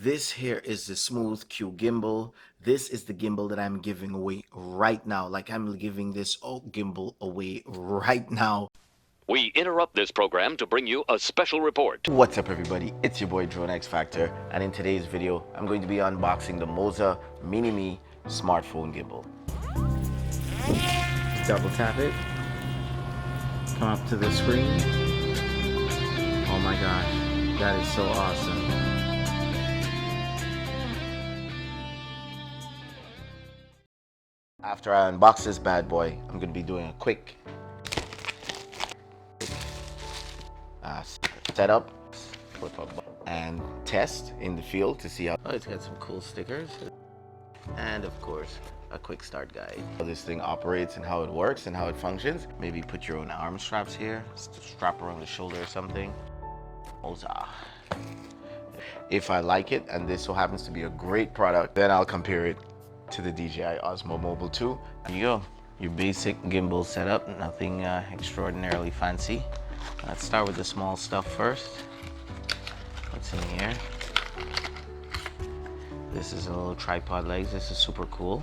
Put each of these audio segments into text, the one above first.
This here is the Smooth Q gimbal. This is the gimbal that I'm giving away right now. Like I'm giving this gimbal away right now. We interrupt this program to bring you a special report. What's up everybody, it's your boy DroneXfactor, and in today's video I'm going to be unboxing the Moza Mini Me smartphone gimbal. Double tap it, come up to the screen. Oh my gosh, that is so awesome. After I unbox this bad boy, I'm going to be doing a quick setup and test in the field to see how it's got some cool stickers, and of course a quick start guide, how this thing operates and how it works and how it functions. Maybe put your own arm straps here, strap around the shoulder or something. Moza. If I like it and this so happens to be a great product, then I'll compare it to the DJI Osmo Mobile 2. There you go, your basic gimbal setup, nothing extraordinarily fancy. Let's start with the small stuff first. What's in here? This is a little tripod legs. This is super cool.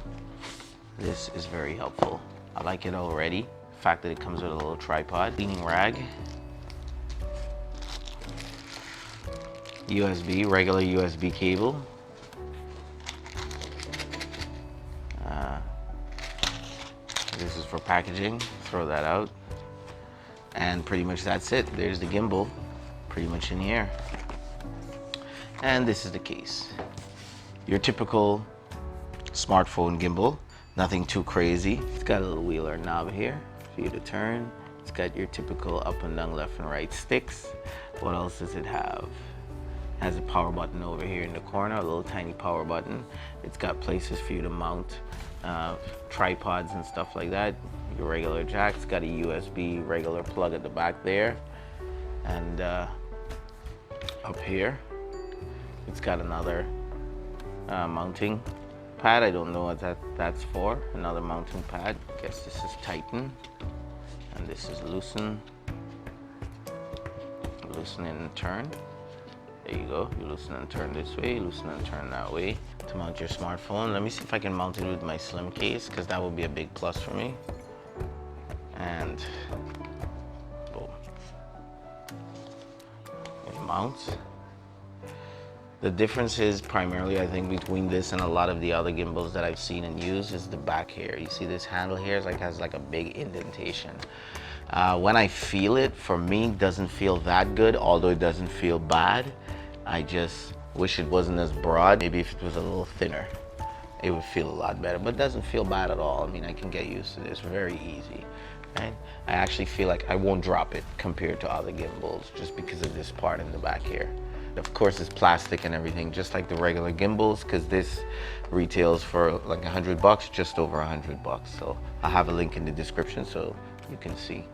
This is very helpful. I like it already. The fact that it comes with a little tripod. Cleaning rag. USB, regular USB cable. This is for packaging. Throw that out. And pretty much that's it. There's the gimbal, pretty much in here. And this is the case. Your typical smartphone gimbal, nothing too crazy. It's got a little wheel or knob here for you to turn. It's got your typical up and down, left and right sticks. What else does it have? It has a power button over here in the corner, a little tiny power button. It's got places for you to mount tripods and stuff like that. Your regular jack. It's got a USB regular plug at the back there, and up here it's got another mounting pad. I don't know what that's for. Another mounting pad. I guess this is tighten and this is loosen and turn. There you go. You loosen and turn this way, loosen and turn that way to mount your smartphone. Let me see if I can mount it with my slim case, because that would be a big plus for me. And boom, it mounts. The difference is primarily, I think, between this and a lot of the other gimbals that I've seen and used is the back here. You see this handle here is has like a big indentation. When I feel it, for me, doesn't feel that good, although it doesn't feel bad. I just wish it wasn't as broad. Maybe if it was a little thinner, it would feel a lot better, but it doesn't feel bad at all. I mean, I can get used to this very easy. Right? I actually feel like I won't drop it compared to other gimbals just because of this part in the back here. Of course, it's plastic and everything, just like the regular gimbals, because this retails for like $100, just over $100. So I'll have a link in the description so you can see.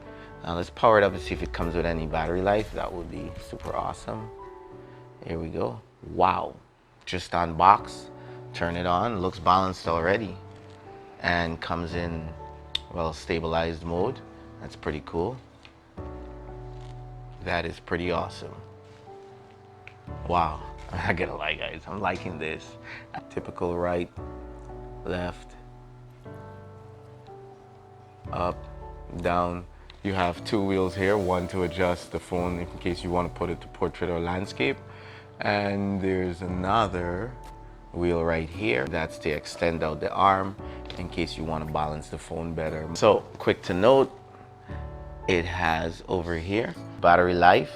Now let's power it up and see if it comes with any battery life. That would be super awesome. Here we go. Wow, just unbox, turn it on, looks balanced already, and comes in, well, stabilized mode. That's pretty cool. That is pretty awesome. Wow, I'm not gonna lie guys, I'm liking this. Typical right, left, up, down. You have two wheels here, one to adjust the phone in case you want to put it to portrait or landscape. And there's another wheel right here. That's to extend out the arm in case you want to balance the phone better. So quick to note, it has over here battery life,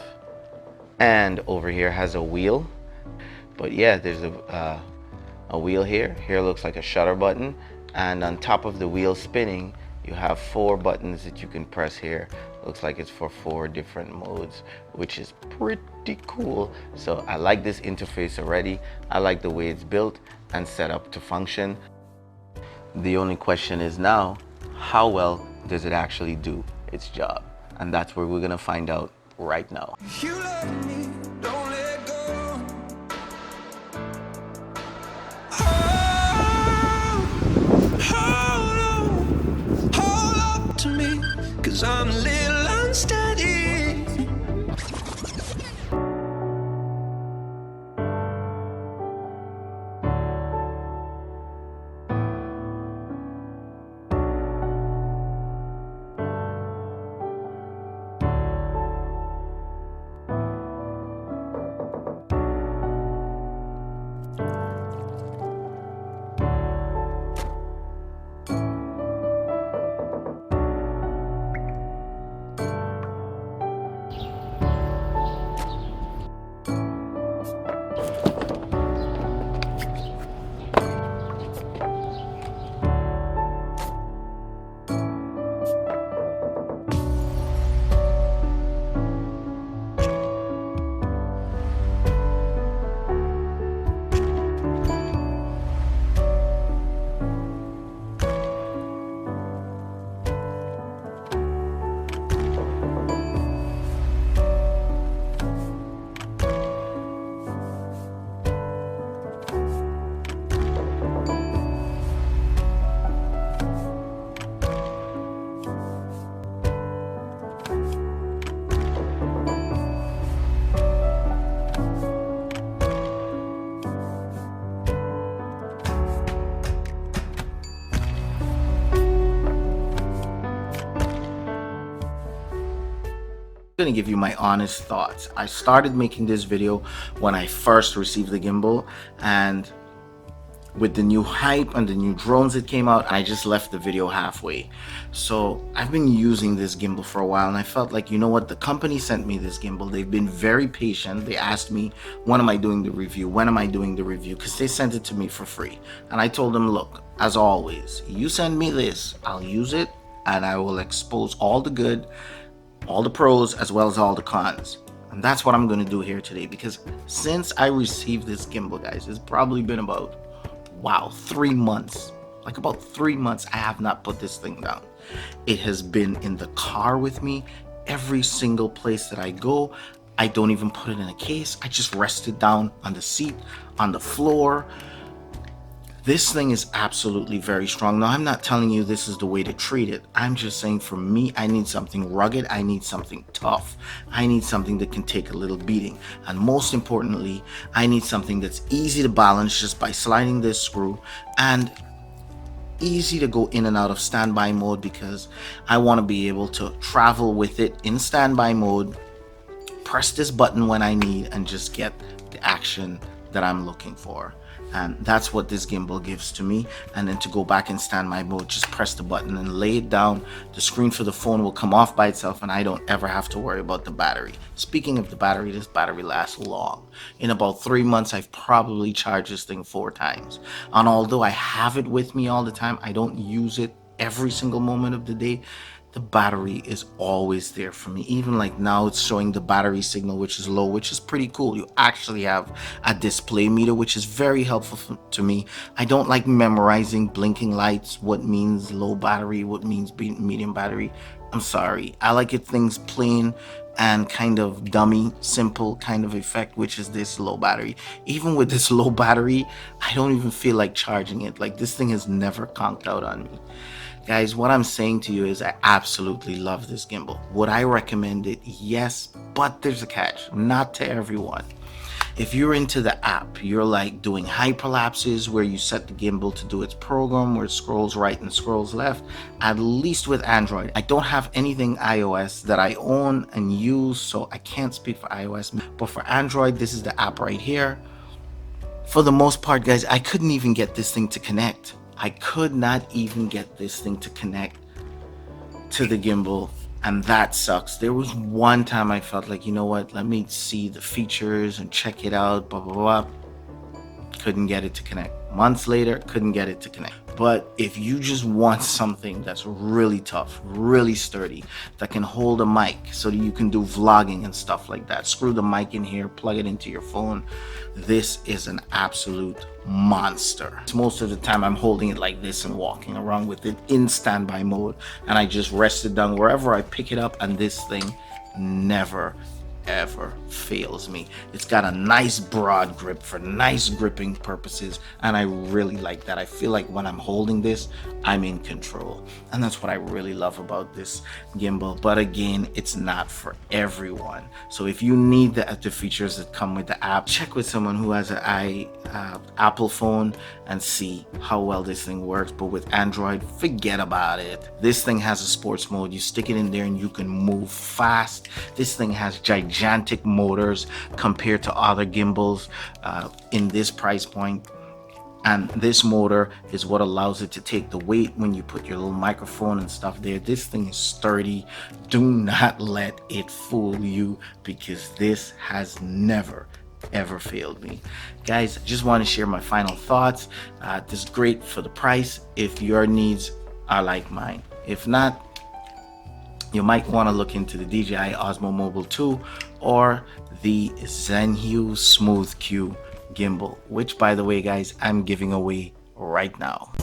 and over here has a wheel. But yeah, there's a wheel here. Here looks like a shutter button, and on top of the wheel spinning, you have 4 buttons that you can press here. Looks like it's for 4 different modes, which is pretty cool. So I like this interface already. I like the way it's built and set up to function. The only question is now, how well does it actually do its job? And that's where we're gonna find out right now. You love me, don't let go. Hold on to me, 'cause I'm a little unsteady. gonna give you my honest thoughts. I started making this video when I first received the gimbal, and with the new hype and the new drones that came out, I just left the video halfway. So I've been using this gimbal for a while, and I felt like, you know what, the company sent me this gimbal. They've been very patient. They asked me, when am I doing the review? When am I doing the review? Because they sent it to me for free. And I told them, look, as always, you send me this, I'll use it, and I will expose all the good, all the pros, as well as all the cons. And that's what I'm going to do here today, because since I received this gimbal, guys, it's probably been about 3 months. Like about 3 months I have not put this thing down. It has been in the car with me every single place that I go. I don't even put it in a case. I just rest it down on the seat, on the floor. This thing is absolutely very strong. Now, I'm not telling you this is the way to treat it. I'm just saying, for me, I need something rugged. I need something tough. I need something that can take a little beating. And most importantly, I need something that's easy to balance just by sliding this screw, and easy to go in and out of standby mode, because I want to be able to travel with it in standby mode, press this button when I need, and just get the action that I'm looking for. And that's what this gimbal gives to me. And then to go back in standby mode, just press the button and lay it down. The screen for the phone will come off by itself, and I don't ever have to worry about the battery. Speaking of the battery, this battery lasts long. In about 3 months, I've probably charged this thing 4 times. And although I have it with me all the time, I don't use it every single moment of the day. The battery is always there for me. Even like now, it's showing the battery signal, which is low, which is pretty cool. You actually have a display meter, which is very helpful to me. I don't like memorizing blinking lights, what means low battery, what means medium battery. I'm sorry. I like it things plain and kind of dummy, simple kind of effect, which is this low battery. Even with this low battery, I don't even feel like charging it. Like, this thing has never conked out on me. Guys, what I'm saying to you is I absolutely love this gimbal. Would I recommend it? Yes, but there's a catch. Not to everyone. If you're into the app, you're like doing hyperlapses where you set the gimbal to do its program where it scrolls right and scrolls left, at least with Android. I don't have anything iOS that I own and use, so I can't speak for iOS. But for Android, this is the app right here. For the most part, guys, I couldn't even get this thing to connect. I could not even get this thing to connect to the gimbal, and that sucks. There was one time I felt like, you know what, let me see the features and check it out, blah, blah, blah. Couldn't get it to connect. Months later, couldn't get it to connect. But if you just want something that's really tough, really sturdy, that can hold a mic so that you can do vlogging and stuff like that, screw the mic in here, plug it into your phone, this is an absolute monster. Most of the time I'm holding it like this and walking around with it in standby mode, and I just rest it down wherever I pick it up, and this thing never ever fails me. It's got a nice broad grip for nice gripping purposes, and I really like that. I feel like when I'm holding this, I'm in control, and that's what I really love about this gimbal. But again, it's not for everyone. So if you need the features that come with the app, check with someone who has an Apple phone and see how well this thing works. But with Android, forget about it. This thing has a sports mode. You stick it in there and you can move fast. This thing has gigantic motors compared to other gimbals in this price point, and this motor is what allows it to take the weight when you put your little microphone and stuff there. This thing is sturdy. Do not let it fool you, because this has never ever failed me. Guys, I just want to share my final thoughts. This is great for the price if your needs are like mine. If not, you might want to look into the DJI Osmo Mobile 2 or the Zenhue Smooth Q gimbal, which, by the way, guys, I'm giving away right now.